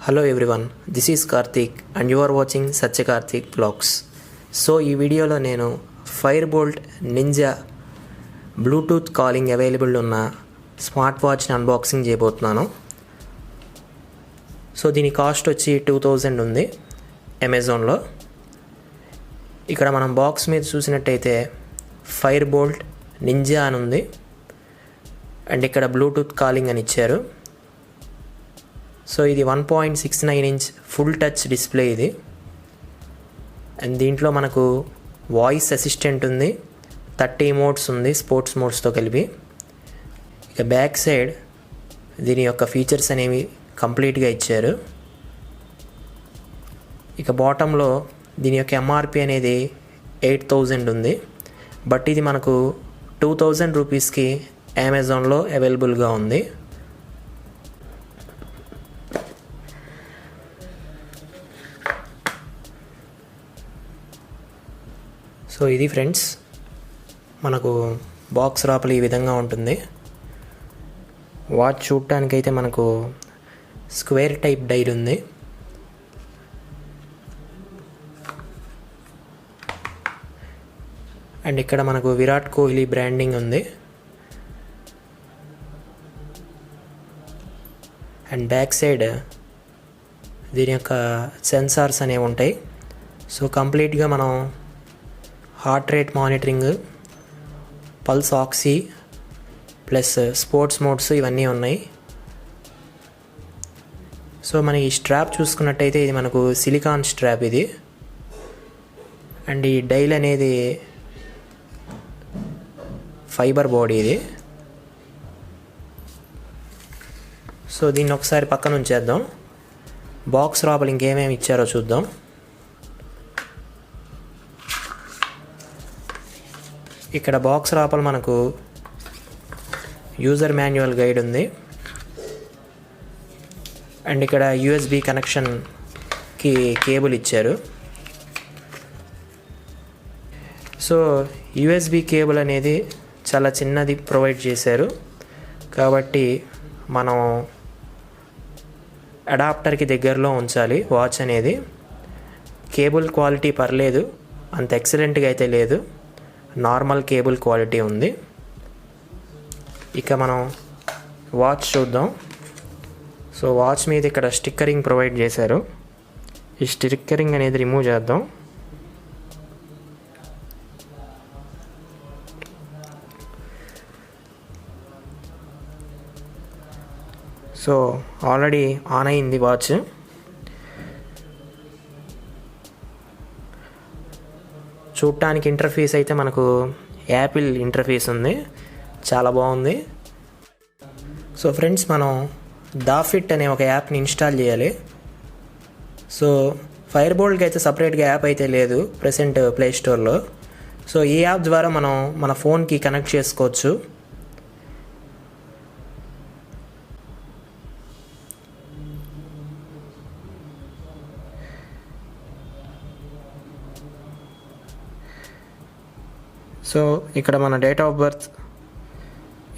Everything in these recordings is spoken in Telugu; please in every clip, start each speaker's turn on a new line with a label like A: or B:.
A: Hello everyone, this is Karthik and you are watching Satya Karthik Vlogs. So ఈ వీడియోలో నేను Boltt Ninja Bluetooth calling available ఉన్న స్మార్ట్ వాచ్ని అన్బాక్సింగ్ చేయబోతున్నాను. సో దీని కాస్ట్ వచ్చి 2000 ఉంది అమెజాన్లో. ఇక్కడ మనం బాక్స్ మీద చూసినట్టయితే Boltt Ninja అని ఉంది అండ్ ఇక్కడ బ్లూటూత్ కాలింగ్ అని ఇచ్చారు. సో ఇది 1.69 ఇంచ్ ఫుల్ టచ్ డిస్ప్లే ఇది. అండ్ దీంట్లో మనకు వాయిస్ అసిస్టెంట్ ఉంది, 30 మోడ్స్ ఉంది స్పోర్ట్స్ మోడ్స్తో కలిపి. ఇక బ్యాక్ సైడ్ దీని యొక్క ఫీచర్స్ అనేవి కంప్లీట్గా ఇచ్చారు. ఇక బాటంలో దీని యొక్క ఎంఆర్పి అనేది 8000 ఉంది, బట్ ఇది మనకు 2000 రూపీస్కి అమెజాన్లో అవైలబుల్గా ఉంది. సో ఇది ఫ్రెండ్స్, మనకు బాక్స్ లోపల ఈ విధంగా ఉంటుంది. వాచ్ చూడటానికైతే మనకు స్క్వేర్ టైప్ డైల్ ఉంది. అండ్ ఇక్కడ మనకు విరాట్ కోహ్లీ బ్రాండింగ్ ఉంది. అండ్ బ్యాక్ సైడ్ దీని యొక్క సెన్సార్స్ అనేవి ఉంటాయి. సో కంప్లీట్గా మనం heart rate monitoring, pulse oxy plus sports modes ఇవన్నీ ఉన్నాయి. సో మన ఈ స్ట్రాప్ చూసుకున్నట్టయితే ఇది మనకు సిలికాన్ స్ట్రాప్ ఇది. అండ్ ఈ డైల్ అనేది ఫైబర్ బాడీ ఇది. సో దీన్ని ఒకసారి పక్కన ఉంచేద్దాం. బాక్స్ లోపల ఇంకేమేమి ఇచ్చారో చూద్దాం. ఇక్కడ బాక్స్ లోపల మనకు యూజర్ మాన్యువల్ గైడ్ ఉంది. అండ్ ఇక్కడ యూఎస్బి కనెక్షన్కి కేబుల్ ఇచ్చారు. సో యూఎస్బి కేబుల్ అనేది చాలా చిన్నది ప్రొవైడ్ చేశారు, కాబట్టి మనం అడాప్టర్కి దగ్గరలో ఉంచాలి వాచ్ అనేది. కేబుల్ క్వాలిటీ పర్లేదు, అంత ఎక్సలెంట్గా అయితే లేదు, నార్మల్ కేబుల్ క్వాలిటీ ఉంది. ఇక మనం వాచ్ చూద్దాం. సో వాచ్ మీద ఇక్కడ స్టిక్కరింగ్ ప్రొవైడ్ చేశారు. ఈ స్టిక్కరింగ్ అనేది రిమూవ్ చేద్దాం. సో ఆల్రెడీ ఆన్ అయింది వాచ్. చూడటానికి ఇంటర్ఫేస్ అయితే మనకు యాపిల్ ఇంటర్ఫేస్ ఉంది, చాలా బాగుంది. సో ఫ్రెండ్స్, మనం దాఫిట్ అనే ఒక యాప్ని ఇన్స్టాల్ చేయాలి. సో Bolttకి అయితే సపరేట్గా యాప్ అయితే లేదు ప్రెసెంట్ ప్లే స్టోర్లో. సో ఈ యాప్ ద్వారా మనం మన ఫోన్కి కనెక్ట్ చేసుకోవచ్చు. సో ఇక్కడ మన డేట్ ఆఫ్ బర్త్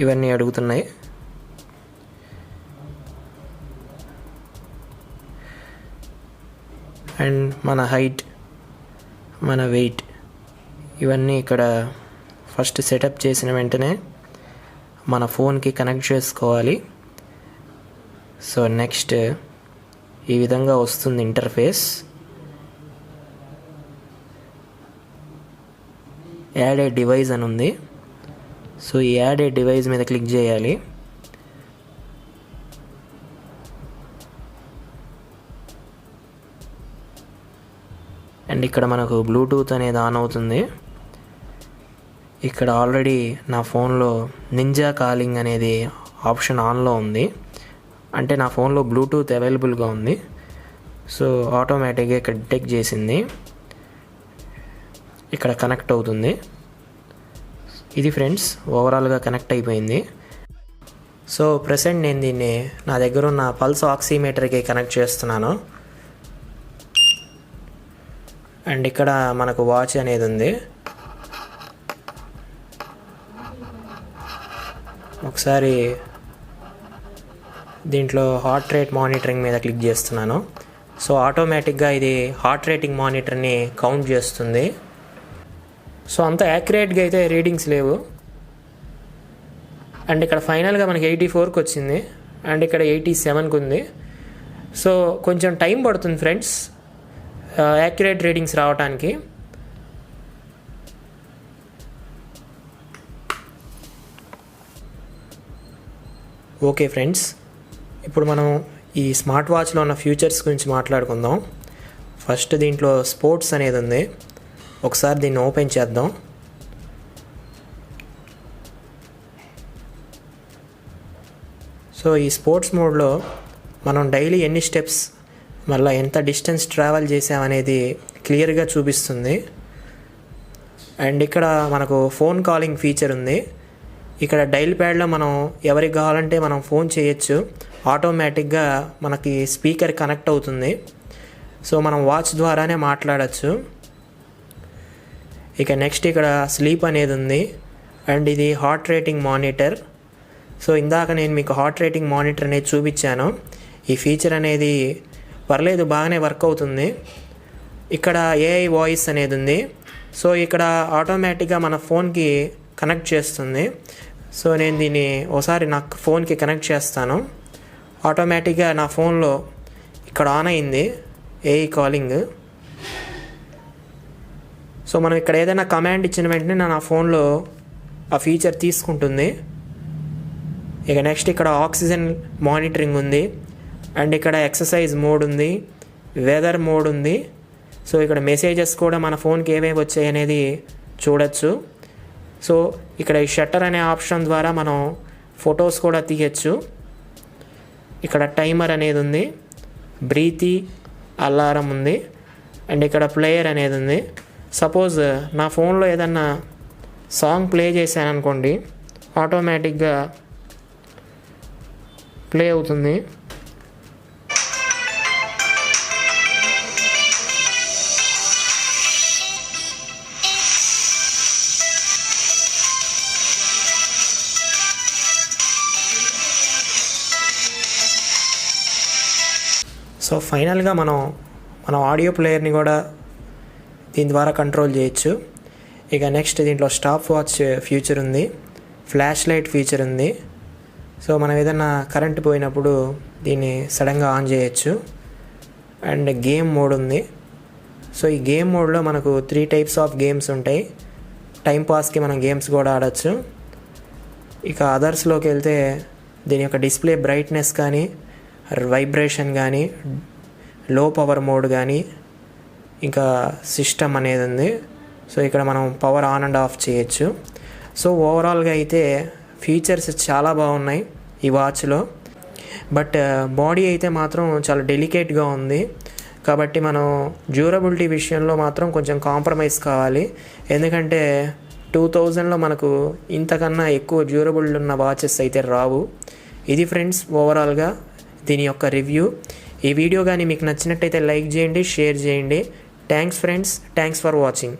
A: ఇవన్నీ అడుగుతున్నాయి. అండ్ మన హైట్, మన వెయిట్ ఇవన్నీ ఇక్కడ ఫస్ట్ సెటప్ చేసిన వెంటనే మన ఫోన్కి కనెక్ట్ చేసుకోవాలి. సో నెక్స్ట్ ఈ విధంగా వస్తుంది ఇంటర్ఫేస్. యాడ్ ఏ డివైస్ అని ఉంది. సో ఈ యాడ్ ఏ డివైస్ మీద క్లిక్ చేయాలి. అండ్ ఇక్కడ మనకు బ్లూటూత్ అనేది ఆన్ అవుతుంది. ఇక్కడ ఆల్రెడీ నా ఫోన్లో నింజా కాలింగ్ అనేది ఆప్షన్ ఆన్లో ఉంది, అంటే నా ఫోన్లో బ్లూటూత్ అవైలబుల్గా ఉంది. సో ఆటోమేటిక్గా ఇక్కడ డిటెక్ట్ చేసింది, ఇక్కడ కనెక్ట్ అవుతుంది. ఇది ఫ్రెండ్స్, ఓవరాల్గా కనెక్ట్ అయిపోయింది. సో ప్రెసెంట్ నేను దీన్ని నా దగ్గర ఉన్న పల్స్ ఆక్సిమీటర్కి కనెక్ట్ చేస్తున్నాను. అండ్ ఇక్కడ మనకు వాచ్ అనేది ఉంది. ఒకసారి దీంట్లో హార్ట్ రేట్ మానిటరింగ్ మీద క్లిక్ చేస్తున్నాను. సో ఆటోమేటిక్గా ఇది హార్ట్ రేటింగ్ మానిటర్ని కౌంట్ చేస్తుంది. సో అంత యాక్యురేట్గా అయితే రీడింగ్స్ లేవు. అండ్ ఇక్కడ ఫైనల్గా మనకి 84కి వచ్చింది అండ్ ఇక్కడ 87కి ఉంది. సో కొంచెం టైం పడుతుంది ఫ్రెండ్స్ యాక్యురేట్ రీడింగ్స్ రావడానికి. ఓకే ఫ్రెండ్స్, ఇప్పుడు మనం ఈ స్మార్ట్ వాచ్లో ఉన్న ఫ్యూచర్స్ గురించి మాట్లాడుకుందాం. ఫస్ట్ దీంట్లో స్పోర్ట్స్ అనేది ఉంది. ఒకసారి దీన్ని ఓపెన్ చేద్దాం. సో ఈ స్పోర్ట్స్ మోడ్లో మనం డైలీ ఎన్ని స్టెప్స్ మళ్ళీ ఎంత డిస్టెన్స్ ట్రావెల్ చేసామనేది క్లియర్గా చూపిస్తుంది. అండ్ ఇక్కడ మనకు ఫోన్ కాలింగ్ ఫీచర్ ఉంది. ఇక్కడ డైల్ ప్యాడ్లో మనం ఎవరికి కావాలంటే మనం ఫోన్ చేయొచ్చు. ఆటోమేటిక్గా మనకి స్పీకర్ కనెక్ట్ అవుతుంది. సో మనం వాచ్ ద్వారానే మాట్లాడచ్చు. ఇక నెక్స్ట్ ఇక్కడ స్లీప్ అనేది ఉంది అండ్ ఇది హార్ట్ రేటింగ్ మానిటర్. సో ఇందాక నేను మీకు హార్ట్ రేటింగ్ మానిటర్ అనేది చూపించాను. ఈ ఫీచర్ అనేది పర్లేదు, బాగానే వర్క్ అవుతుంది. ఇక్కడ ఏఐ వాయిస్ అనేది ఉంది. సో ఇక్కడ ఆటోమేటిక్గా మన ఫోన్కి కనెక్ట్ చేస్తుంది. సో నేను దీన్ని ఒకసారి నాకు ఫోన్కి కనెక్ట్ చేస్తాను. ఆటోమేటిక్గా నా ఫోన్లో ఇక్కడ ఆన్ అయింది ఏఐ కాలింగ్. సో మనం ఇక్కడ ఏదైనా కమాండ్ ఇచ్చిన వెంటనే నా ఫోన్లో ఆ ఫీచర్ తీసుకుంటుంది. ఇక నెక్స్ట్ ఇక్కడ ఆక్సిజన్ మానిటరింగ్ ఉంది అండ్ ఇక్కడ ఎక్సర్సైజ్ మోడ్ ఉంది, వెదర్ మోడ్ ఉంది. సో ఇక్కడ మెసేజెస్ కూడా మన ఫోన్కి ఏమేమి వచ్చాయి అనేది చూడొచ్చు. సో ఇక్కడ ఈ షట్టర్ అనే ఆప్షన్ ద్వారా మనం ఫొటోస్ కూడా తీయచ్చు. ఇక్కడ టైమర్ అనేది ఉంది, బ్రీతి అలారం ఉంది అండ్ ఇక్కడ ప్లేయర్ అనేది ఉంది. సపోజ్ నా ఫోన్లో ఏదన్నా సాంగ్ ప్లే చేశాను అనుకోండి, ఆటోమేటిక్గా ప్లే అవుతుంది. సో ఫైనల్గా మన ఆడియో ప్లేయర్ని కూడా దీని ద్వారా కంట్రోల్ చేయొచ్చు. ఇక నెక్స్ట్ దీంట్లో స్టాప్ వాచ్ ఫీచర్ ఉంది, ఫ్లాష్ లైట్ ఫీచర్ ఉంది. సో మనం ఏదైనా కరెంట్ పోయినప్పుడు దీన్ని సడన్గా ఆన్ చేయొచ్చు. అండ్ గేమ్ మోడ్ ఉంది. సో ఈ గేమ్ మోడ్లో మనకు 3 టైప్స్ ఆఫ్ గేమ్స్ ఉంటాయి. టైంపాస్కి మనం గేమ్స్ కూడా ఆడచ్చు. ఇక అదర్స్లోకి వెళ్తే దీని యొక్క డిస్ప్లే బ్రైట్నెస్ కానీ, వైబ్రేషన్ కానీ, లో పవర్ మోడ్ కానీ, ఇంకా సిస్టమ్ అనేది ఉంది. సో ఇక్కడ మనం పవర్ ఆన్ అండ్ ఆఫ్ చేయొచ్చు. సో ఓవరాల్గా అయితే ఫీచర్స్ చాలా బాగున్నాయి ఈ వాచ్లో. బట్ బాడీ అయితే మాత్రం చాలా డెలికేట్గా ఉంది. కాబట్టి మనం డ్యూరబిలిటీ విషయంలో మాత్రం కొంచెం కాంప్రమైజ్ కావాలి. ఎందుకంటే 2000లో మనకు ఇంతకన్నా ఎక్కువ డ్యూరబుల్ ఉన్న వాచెస్ అయితే రావు. ఇది ఫ్రెండ్స్ ఓవరాల్గా దీని యొక్క రివ్యూ. ఈ వీడియో కానీ మీకు నచ్చినట్టయితే లైక్ చేయండి, షేర్ చేయండి. Thanks friends, thanks for watching.